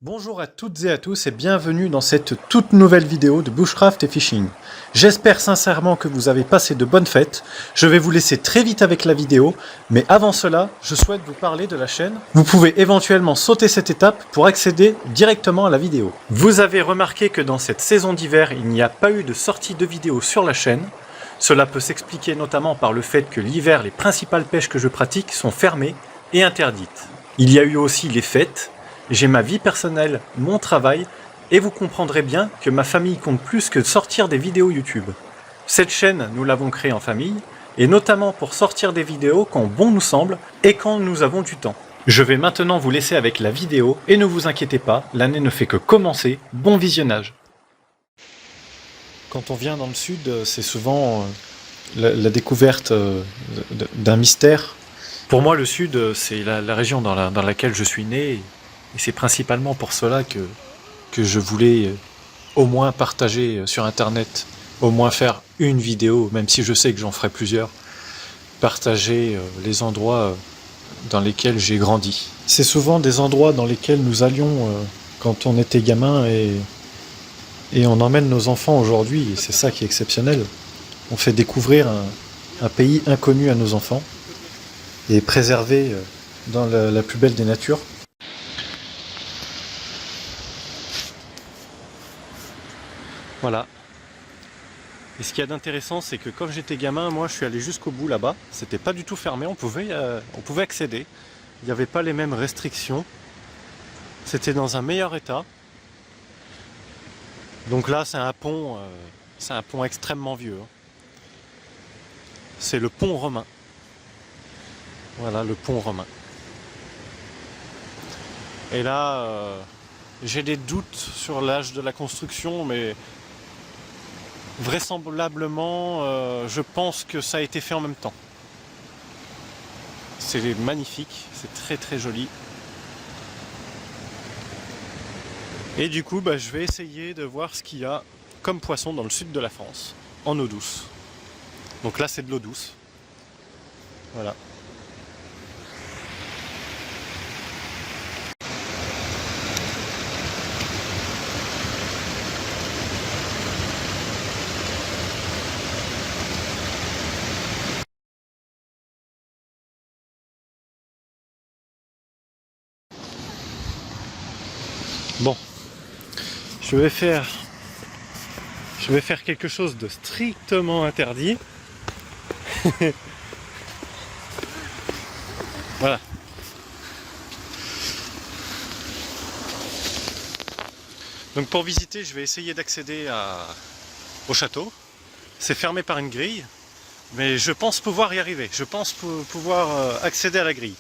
Bonjour à toutes et à tous et bienvenue dans cette toute nouvelle vidéo de Bushcraft et Fishing. J'espère sincèrement que vous avez passé de bonnes fêtes. Je vais vous laisser très vite avec la vidéo, mais avant cela, je souhaite vous parler de la chaîne. Vous pouvez éventuellement sauter cette étape pour accéder directement à la vidéo. Vous avez remarqué que dans cette saison d'hiver, il n'y a pas eu de sortie de vidéo sur la chaîne. Cela peut s'expliquer notamment par le fait que l'hiver, les principales pêches que je pratique sont fermées et interdites. Il y a eu aussi les fêtes. J'ai ma vie personnelle, mon travail, et vous comprendrez bien que ma famille compte plus que sortir des vidéos YouTube. Cette chaîne, nous l'avons créée en famille, et notamment pour sortir des vidéos quand bon nous semble et quand nous avons du temps. Je vais maintenant vous laisser avec la vidéo, et ne vous inquiétez pas, l'année ne fait que commencer, bon visionnage. Quand on vient dans le sud, c'est souvent la découverte d'un mystère. Pour moi, le sud, c'est la région dans laquelle je suis né. Et c'est principalement pour cela que je voulais au moins partager sur Internet, au moins faire une vidéo, même si je sais que j'en ferai plusieurs, partager les endroits dans lesquels j'ai grandi. C'est souvent des endroits dans lesquels nous allions quand on était gamin et on emmène nos enfants aujourd'hui, et c'est ça qui est exceptionnel. On fait découvrir un pays inconnu à nos enfants et préservé dans la plus belle des natures. Voilà. Et ce qu'il y a d'intéressant, c'est que quand j'étais gamin, moi je suis allé jusqu'au bout là-bas. C'était pas du tout fermé, on pouvait accéder. Il n'y avait pas les mêmes restrictions. C'était dans un meilleur état. Donc là, c'est un pont extrêmement vieux. C'est le pont romain. Voilà, le pont romain. Et là, j'ai des doutes sur l'âge de la construction, mais vraisemblablement, je pense que ça a été fait en même temps. C'est magnifique, c'est très très joli. Et du coup, je vais essayer de voir ce qu'il y a comme poisson dans le sud de la France, en eau douce. Donc là, c'est de l'eau douce. Voilà. Bon, je vais faire quelque chose de strictement interdit. Voilà. Donc pour visiter, je vais essayer d'accéder au château. C'est fermé par une grille, mais je pense pouvoir y arriver. Je pense pouvoir accéder à la grille.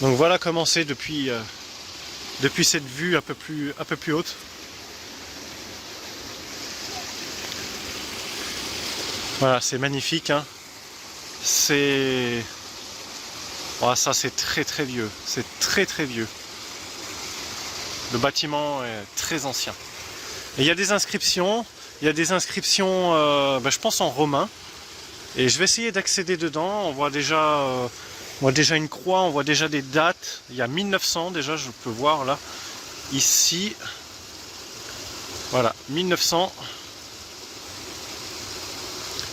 Donc voilà comment c'est depuis cette vue un peu plus haute. Voilà, c'est magnifique, hein. Oh, ça c'est très très vieux. C'est très très vieux. Le bâtiment est très ancien. Et il y a des inscriptions. Il y a des inscriptions, je pense en romain. Et je vais essayer d'accéder dedans. On voit déjà une croix, on voit déjà des dates. Il y a 1900 déjà, je peux voir là. Ici. Voilà, 1900.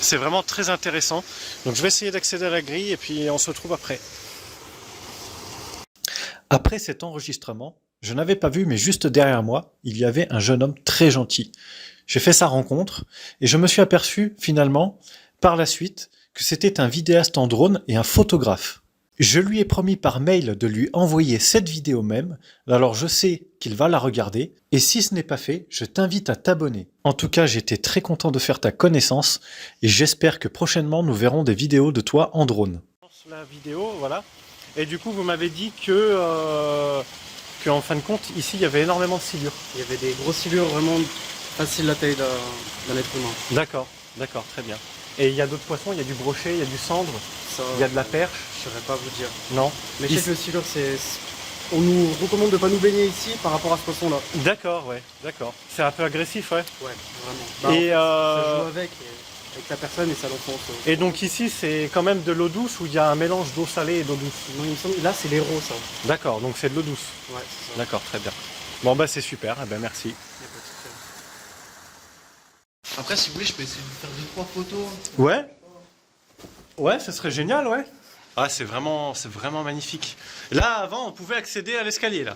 C'est vraiment très intéressant. Donc je vais essayer d'accéder à la grille et puis on se retrouve après. Après cet enregistrement, je n'avais pas vu, mais juste derrière moi, il y avait un jeune homme très gentil. J'ai fait sa rencontre et je me suis aperçu finalement, par la suite, que c'était un vidéaste en drone et un photographe. Je lui ai promis par mail de lui envoyer cette vidéo même, alors je sais qu'il va la regarder, et si ce n'est pas fait, je t'invite à t'abonner. En tout cas, j'étais très content de faire ta connaissance, et j'espère que prochainement nous verrons des vidéos de toi en drone. La vidéo, voilà. Et du coup, vous m'avez dit que en fin de compte, ici, il y avait énormément de silures. Il y avait des grosses silures vraiment faciles la taille d'un être humain. D'accord, d'accord, très bien. Et il y a d'autres poissons, il y a du brochet, il y a du cendre, Ça, il y a de la perche. je ne saurais pas vous dire. Non. Mais je sais que le silure, on nous recommande de ne pas nous baigner ici par rapport à ce poisson-là. D'accord, ouais, d'accord. C'est un peu agressif, ouais. Ouais, vraiment. Et ça joue avec. avec la personne et ça l'enfonce. Et donc ici, c'est quand même de l'eau douce ou il y a un mélange d'eau salée et d'eau douce? Non, il me semble, là c'est l'héros ça. D'accord, donc c'est de l'eau douce. Ouais, c'est ça. D'accord, très bien. Bon bah c'est super, eh ben merci. Y a pas de souci. Après, si vous voulez, je peux essayer de faire 2-3 photos. Ouais. Ouais, ce serait génial, ouais. Ah, c'est vraiment magnifique. Là, avant, on pouvait accéder à l'escalier, là.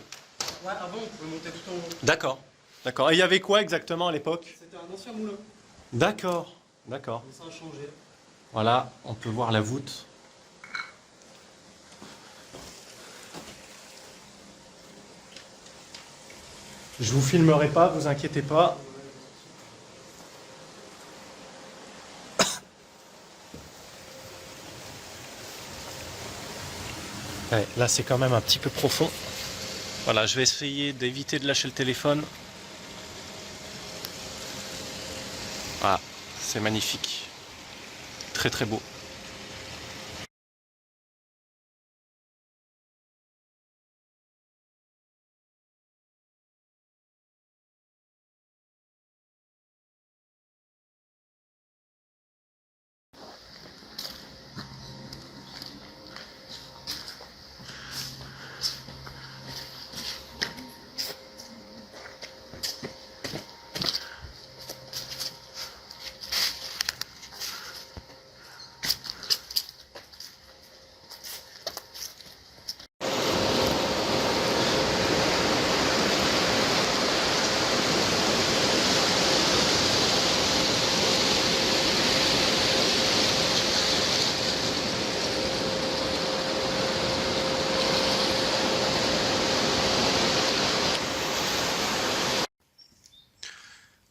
Ouais, avant, on pouvait monter tout en haut. D'accord. D'accord. Et il y avait quoi exactement à l'époque? C'était un ancien moulin, D'accord. D'accord. mais ça a changé. Voilà, on peut voir la voûte. Je vous filmerai pas, vous inquiétez pas. Ouais, là, c'est quand même un petit peu profond. Voilà, je vais essayer d'éviter de lâcher le téléphone. Ah, c'est magnifique. Très très beau.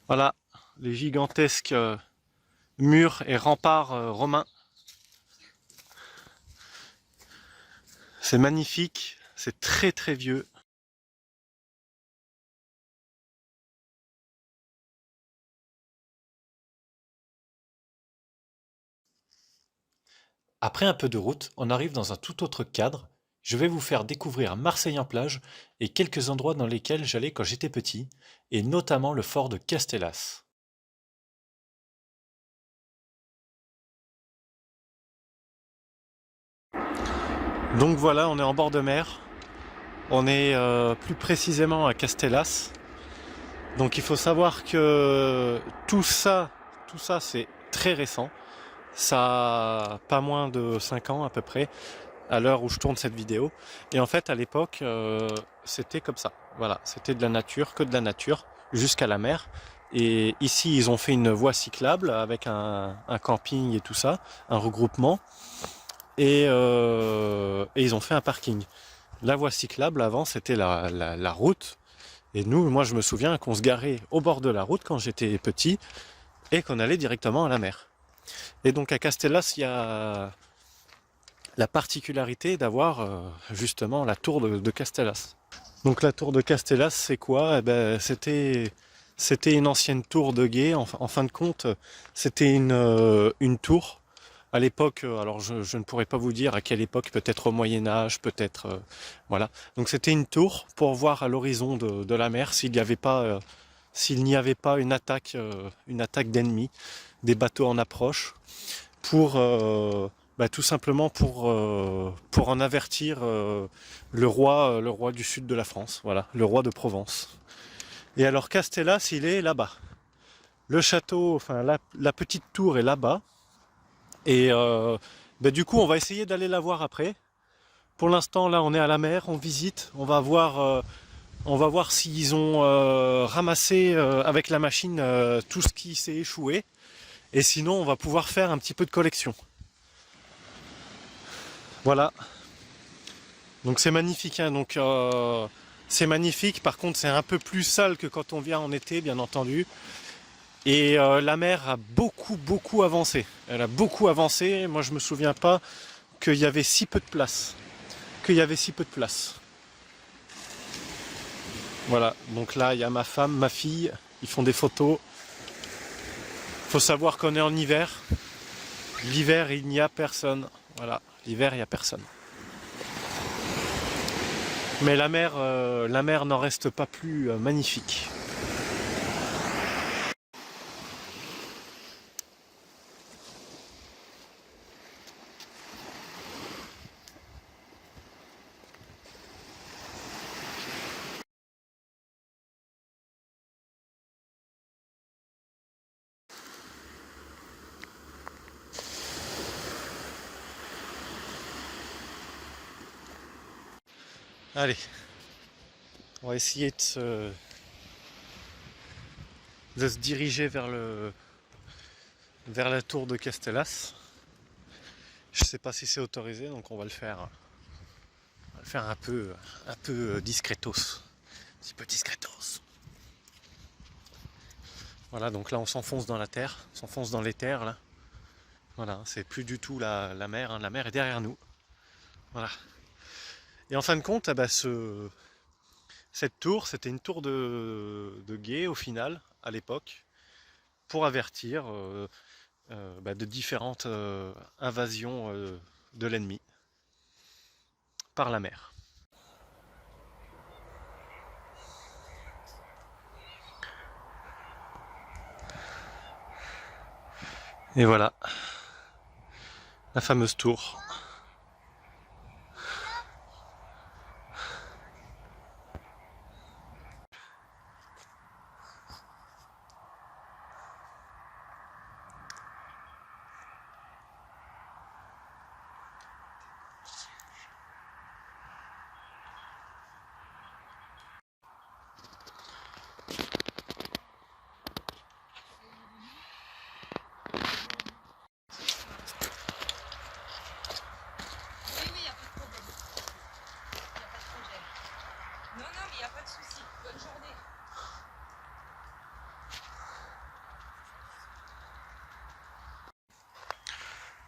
Voilà, les gigantesques murs et remparts romains. C'est magnifique, c'est très très vieux. Après un peu de route, on arrive dans un tout autre cadre. Je vais vous faire découvrir Marseille en plage et quelques endroits dans lesquels j'allais quand j'étais petit, et notamment le fort de Castellas. Donc voilà, on est en bord de mer. On est plus précisément à Castellas. Donc il faut savoir que tout ça c'est très récent. Ça a pas moins de 5 ans à peu près, à l'heure où je tourne cette vidéo. Et en fait, à l'époque, c'était comme ça. Voilà, c'était de la nature, que de la nature, jusqu'à la mer. Et ici, ils ont fait une voie cyclable avec un camping et tout ça, un regroupement. Et ils ont fait un parking. La voie cyclable, avant, c'était la route. Et nous, moi, je me souviens qu'on se garait au bord de la route quand j'étais petit et qu'on allait directement à la mer. Et donc à Castellas, il y a la particularité d'avoir justement la tour de Castellas. Donc la tour de Castellas, c'est quoi? Eh ben, c'était une ancienne tour de guet. En fin de compte, c'était une tour. À l'époque, alors je ne pourrais pas vous dire à quelle époque, peut-être au Moyen-Âge, peut-être... voilà. Donc c'était une tour pour voir à l'horizon de la mer s'il n'y avait pas, une attaque d'ennemis, des bateaux en approche, pour tout simplement pour en avertir le roi du sud de la France, voilà, le roi de Provence. Et alors Castellas, il est là-bas. Le château, enfin la petite tour est là-bas. Et du coup, on va essayer d'aller la voir après. Pour l'instant, là, on est à la mer, on visite, on va voir s'ils ont ramassé avec la machine tout ce qui s'est échoué. Et sinon, on va pouvoir faire un petit peu de collection. Voilà. Donc c'est magnifique, hein. Donc c'est magnifique. Par contre, c'est un peu plus sale que quand on vient en été, bien entendu. Et la mer a beaucoup avancé. Elle a beaucoup avancé. Moi, je me souviens pas qu'il y avait si peu de place. Voilà. Donc là, il y a ma femme, ma fille. Ils font des photos. Faut savoir qu'on est en hiver. L'hiver, il n'y a personne. Voilà. L'hiver, il n'y a personne. Mais la mer n'en reste pas plus magnifique. Allez, on va essayer de se diriger vers la tour de Castellas. Je sais pas si c'est autorisé, donc on va le faire. On va le faire un peu discretos. Un petit peu discretos. Voilà, donc là on s'enfonce dans la terre, on s'enfonce dans les terres là. Voilà, c'est plus du tout la mer, hein. La mer est derrière nous. Voilà. Et en fin de compte, cette tour, c'était une tour de guet au final, à l'époque, pour avertir de différentes invasions de l'ennemi par la mer. Et voilà, la fameuse tour.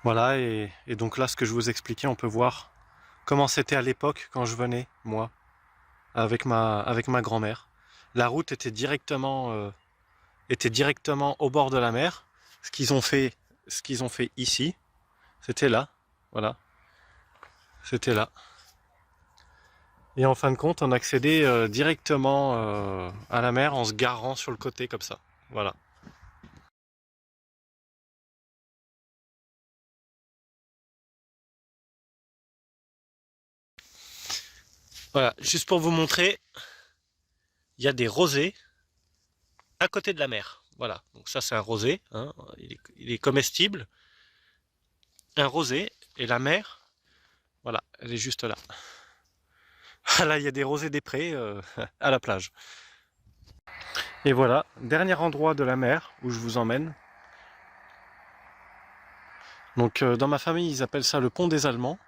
Voilà, et donc là, ce que je vous expliquais, on peut voir comment c'était à l'époque quand je venais, moi, avec ma grand-mère. La route était directement au bord de la mer. Ce qu'ils ont fait ici, c'était là, voilà, c'était là. Et en fin de compte, on accédait directement à la mer en se garant sur le côté comme ça, voilà. Voilà, juste pour vous montrer, il y a des rosés à côté de la mer. Voilà, donc ça c'est un rosé, hein, il est comestible. Un rosé, et la mer, voilà, elle est juste là. Là, il y a des rosés des prés à la plage. Et voilà, dernier endroit de la mer où je vous emmène. Donc dans ma famille, ils appellent ça le pont des Allemands.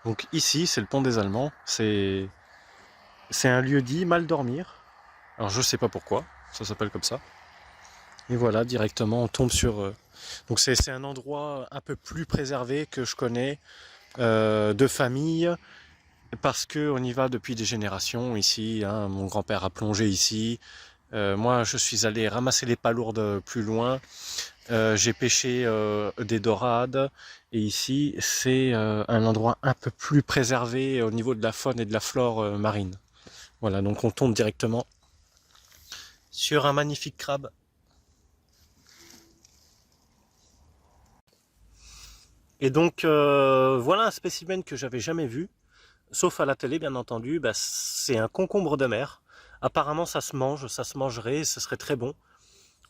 Donc ici, c'est le pont des Allemands. C'est un lieu dit mal dormir. Alors je sais pas pourquoi, ça s'appelle comme ça. Et voilà, directement, on tombe sur... Donc c'est un endroit un peu plus préservé que je connais, de famille, parce qu'on y va depuis des générations ici. Hein. Mon grand-père a plongé ici. Moi, je suis allé ramasser les palourdes plus loin. J'ai pêché des dorades. Et ici, c'est un endroit un peu plus préservé au niveau de la faune et de la flore marine. Voilà, donc on tombe directement sur un magnifique crabe. Et donc, voilà un spécimen que j'avais jamais vu. Sauf à la télé, bien entendu, bah, c'est un concombre de mer. Apparemment, ça se mange, ça se mangerait, ce serait très bon.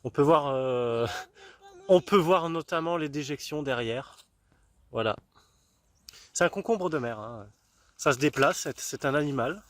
On peut voir, on peut voir notamment les déjections derrière. Voilà. C'est un concombre de mer. Hein. Ça se déplace, c'est un animal.